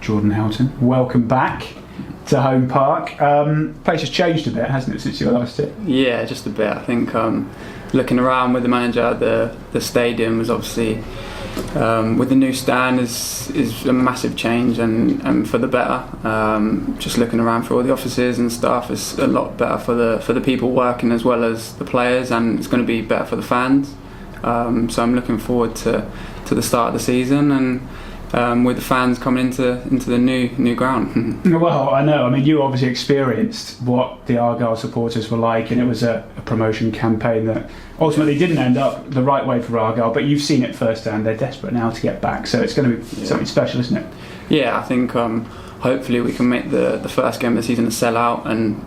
Jordan Houghton. Welcome back to Home Park. Place has changed a bit, hasn't it, since you were last here? Yeah, just a bit. I think looking around with the manager, the stadium was obviously with the new stand is a massive change and for the better. Just looking around for all the offices and stuff, it's a lot better for the people working as well as the players, and it's going to be better for the fans. So I'm looking forward to the start of the season and with the fans coming into the new ground. Well, I know. I mean, you obviously experienced what the Argyle supporters were like, and it was a promotion campaign that ultimately didn't end up the right way for Argyle, but you've seen it firsthand. They're desperate now to get back, so it's going to be something special, isn't it? Yeah, I think hopefully we can make the first game of the season a sellout, and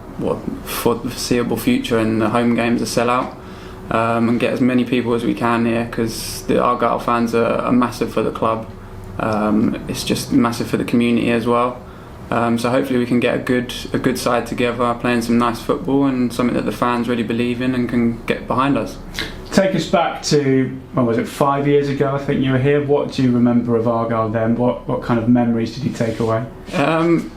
for the foreseeable future and the home games a sellout. And get as many people as we can here, because the Argyle fans are massive for the club. It's just massive for the community as well. So hopefully we can get a good side together, playing some nice football and something that the fans really believe in and can get behind us. Take us back to, when was it, 5 years ago I think you were here. What do you remember of Argyle then? What kind of memories did you take away?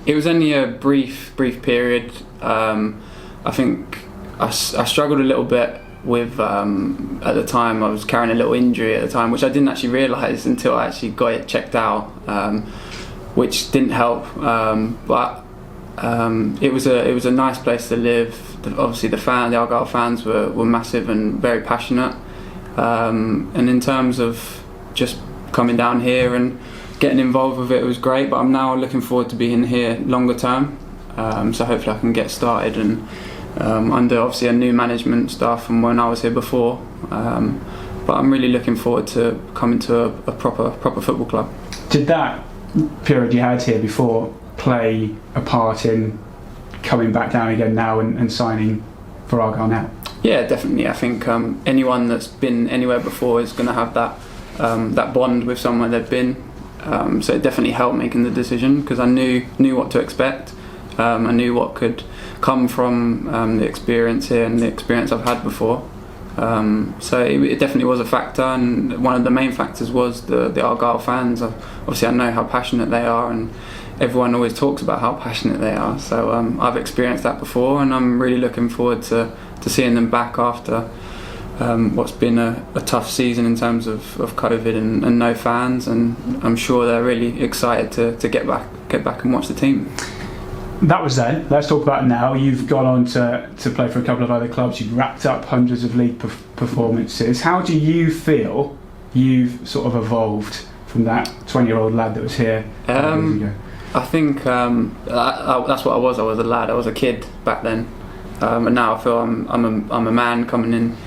It was only a brief period. I think I struggled a little bit with at the time I was carrying a little injury at the time, which I didn't actually realise until I actually got it checked out, which didn't help, but it was a nice place to live. Obviously the Argyle fans were massive and very passionate, and in terms of just coming down here and getting involved with it was great, but I'm now looking forward to being here longer term, so hopefully I can get started and under obviously a new management staff from when I was here before, but I'm really looking forward to coming to a proper football club. Did that period you had here before play a part in coming back down again now and signing for Argyle now? Yeah, definitely. I think anyone that's been anywhere before is going to have that bond with someone they've been, so it definitely helped making the decision, because I knew what to expect. I knew what could come from the experience here and the experience I've had before. So it definitely was a factor, and one of the main factors was the Argyle fans. Obviously I know how passionate they are, and everyone always talks about how passionate they are. So I've experienced that before, and I'm really looking forward to seeing them back after what's been a tough season in terms of COVID and no fans, and I'm sure they're really excited to get back and watch the team. That was then. Let's talk about it now. You've gone on to play for a couple of other clubs. You've racked up hundreds of league performances. How do you feel you've sort of evolved from that 20-year-old lad that was here years ago? I think that's what I was. I was a lad. I was a kid back then, and now I feel I'm a man coming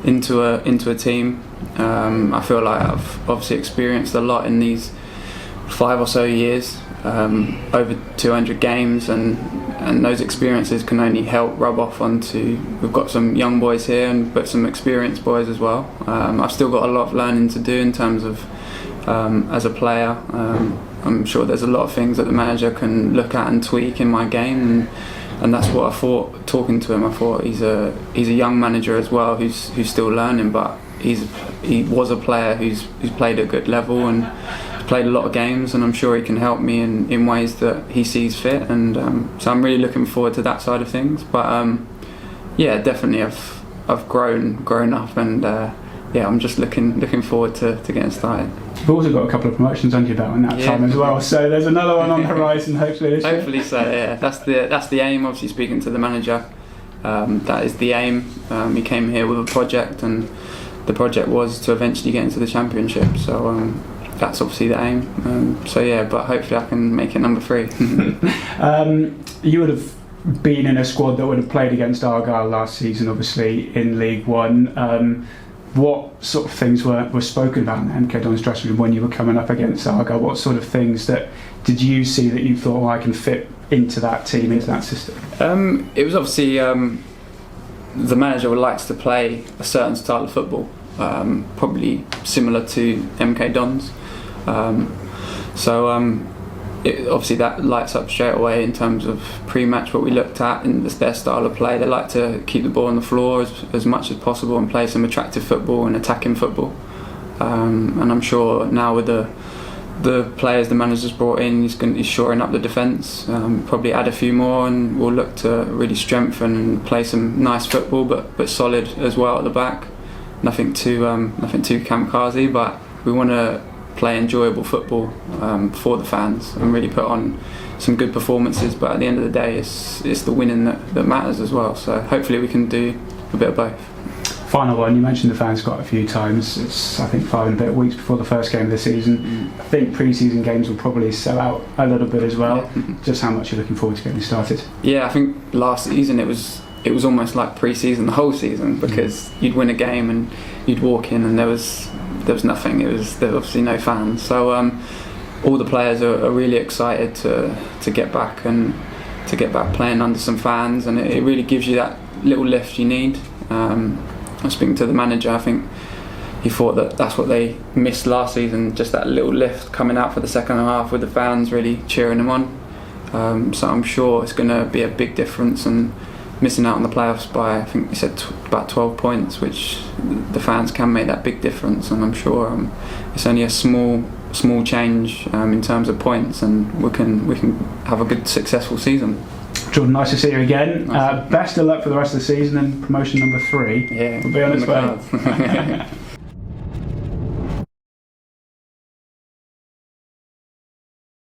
into a team. I feel like I've obviously experienced a lot in these 5 or so years. Over 200 games, and those experiences can only help rub off onto. We've got some young boys here, but some experienced boys as well. I've still got a lot of learning to do in terms of as a player. I'm sure there's a lot of things that the manager can look at and tweak in my game, and that's what I thought. Talking to him, I thought he's a young manager as well, who's still learning, but he was a player who's played at a good level and played a lot of games, and I'm sure he can help me in ways that he sees fit, and so I'm really looking forward to that side of things. But yeah, definitely I've grown up, and I'm just looking forward to getting started. You've also got a couple of promotions under your belt in that time as well, so there's another one on the horizon hopefully this year. Hopefully so, yeah. That's the aim. Obviously speaking to the manager, that is the aim. He came here with a project, and the project was to eventually get into the Championship, so that's obviously the aim. So yeah, but hopefully I can make it number 3. You would have been in a squad that would have played against Argyle last season, obviously in League One. What sort of things were spoken about in the MK Dons dressing room when you were coming up against Argyle? What sort of things did you see that you thought, I can fit into that team, into that system? It was obviously the manager likes to play a certain style of football, probably similar to MK Dons. Obviously that lights up straight away in terms of pre-match what we looked at in their style of play. They like to keep the ball on the floor as much as possible and play some attractive football and attacking football. And I'm sure now with the the players the manager's brought in, he's shoring up the defence, probably add a few more, and we'll look to really strengthen and play some nice football, but solid as well at the back. Nothing too kamikaze, but we want to play enjoyable football for the fans and really put on some good performances. But at the end of the day, it's the winning that matters as well. So hopefully we can do a bit of both. Final one, you mentioned the fans quite a few times. It's, I think, 5 and a bit weeks before the first game of the season. I think pre-season games will probably sell out a little bit as well. Just how much you're looking forward to getting started? Yeah, I think last season it was almost like pre-season the whole season, because you'd win a game and you'd walk in and there was nothing. There was obviously no fans. So all the players are really excited to get back and to get back playing under some fans, and it really gives you that little lift you need. I was speaking to the manager, I think he thought that's what they missed last season, just that little lift coming out for the second half with the fans really cheering them on. So I'm sure it's going to be a big difference, and missing out on the playoffs by, I think he said about 12 points, which the fans can make that big difference, and I'm sure it's only a small change in terms of points, and we can have a good successful season. Jordan, nice to see you again. Best of luck for the rest of the season, and promotion number 3 will be on its way.